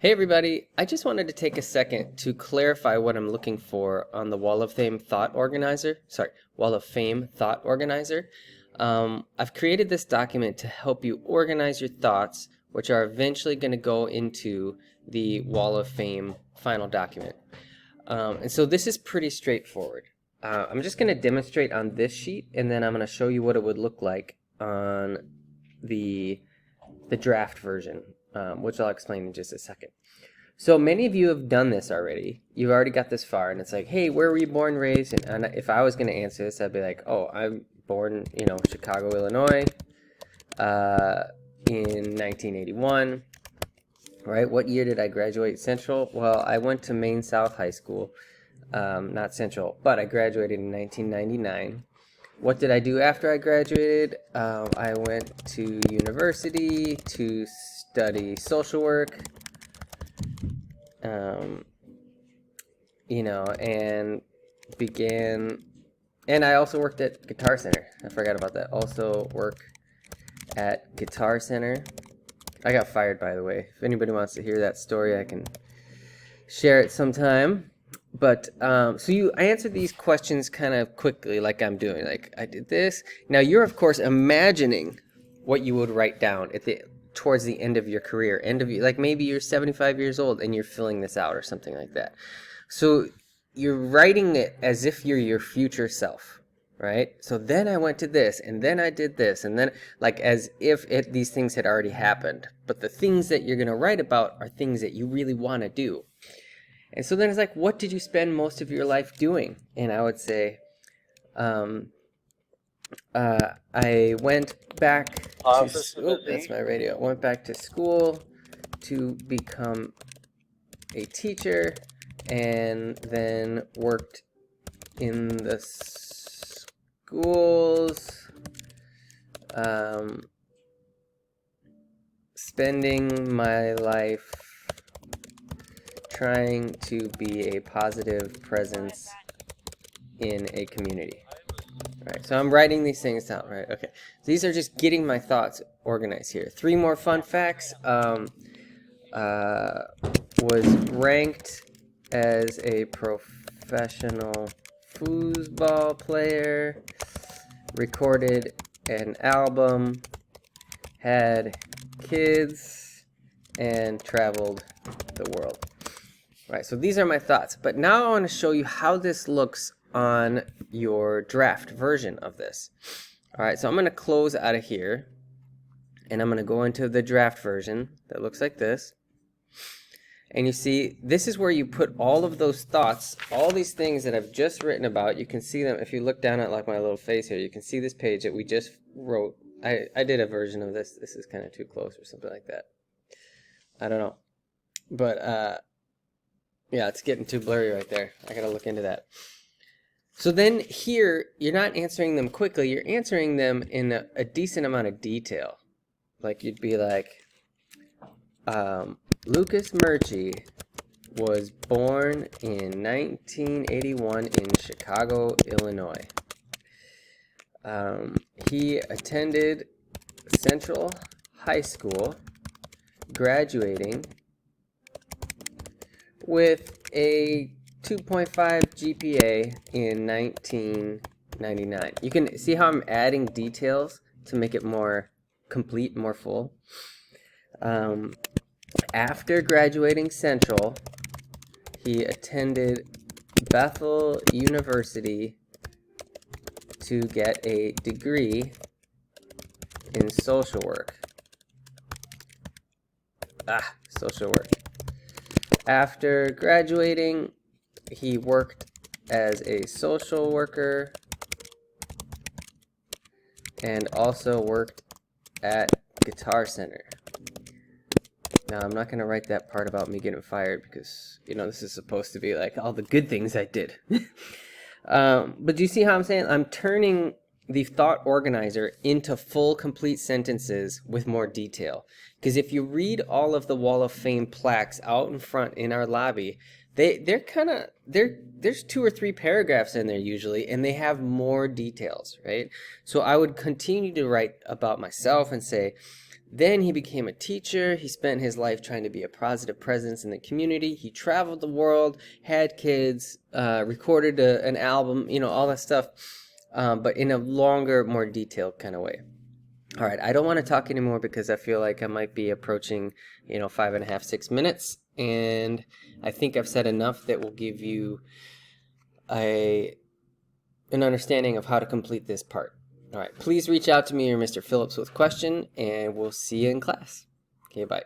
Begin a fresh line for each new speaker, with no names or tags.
Hey everybody, I just wanted to take a second to clarify what I'm looking for on the Wall of Fame Thought Organizer. Wall of Fame Thought Organizer. I've created this document to help you organize your thoughts, which are eventually going to go into the Wall of Fame final document. And so this is pretty straightforward. I'm just going to demonstrate on this sheet, and then I'm going to show you what it would look like on the draft version, which I'll explain in just a second. So many of you have done this already. You've already got this far, and it's like, hey, where were you born, raised? And if I was going to answer this, I'd be like, oh, I'm born, Chicago, Illinois, in 1981. Right? What year did I graduate Central? Well, I went to Maine South High School, not Central, but I graduated in 1999. What did I do after I graduated? I went to university to study social work, and and I also worked at Guitar Center. I forgot about that. Also work at Guitar Center. I got fired, by the way. If anybody wants to hear that story, I can share it sometime. But I answered these questions kind of quickly, like I'm doing. Like, I did this. Now you're of course imagining what you would write down towards the end of your career, like maybe you're 75 years old and you're filling this out or something like that. So you're writing it as if you're your future self, right? So then I went to this, and then I did this, and then like as if these things had already happened. But the things that you're going to write about are things that you really want to do. And so then it's like, what did you spend most of your life doing? And I would say, I went back to that's my radio. Went back to school to become a teacher, and then worked in the schools, spending my life trying to be a positive presence in a community. Right, so I'm writing these things down, right? Okay, these are just getting my thoughts organized here. 3 more fun facts. Was ranked as a professional foosball player, recorded an album, had kids, and traveled the world. Right, so these are my thoughts. But now I want to show you how this looks on your draft version of this. All right, so I'm going to close out of here, and I'm going to go into the draft version that looks like this. And you see, this is where you put all of those thoughts, all these things that I've just written about. You can see them if you look down at like my little face here. You can see this page that we just wrote. I did a version of this. This is kind of too close or something like that. I don't know. But yeah, it's getting too blurry right there. I got to look into that. So then here, you're not answering them quickly. You're answering them in a decent amount of detail. Like you'd be like, Lucas Murchie was born in 1981 in Chicago, Illinois. He attended Central High School, graduating with a 2.5 GPA in 1999. You can see how I'm adding details to make it more complete, more full. After graduating Central, he attended Bethel University to get a degree in social work. Social work. After graduating, he worked as a social worker and also worked at Guitar Center. Now, I'm not going to write that part about me getting fired because, this is supposed to be like all the good things I did. But do you see how I'm saying? I'm turning the thought organizer into full, complete sentences with more detail. Because if you read all of the Wall of Fame plaques out in front in our lobby, there's 2 or 3 paragraphs in there usually, and they have more details, right? So I would continue to write about myself and say, Then he became a teacher. He spent his life trying to be a positive presence in the community. He traveled the world, had kids, recorded an album, all that stuff, but in a longer, more detailed kind of way. All right, I don't want to talk anymore because I feel like I might be approaching, 5.5, 6 minutes. And I think I've said enough that will give you an understanding of how to complete this part. All right, please reach out to me or Mr. Phillips with question, and we'll see you in class. Okay, bye.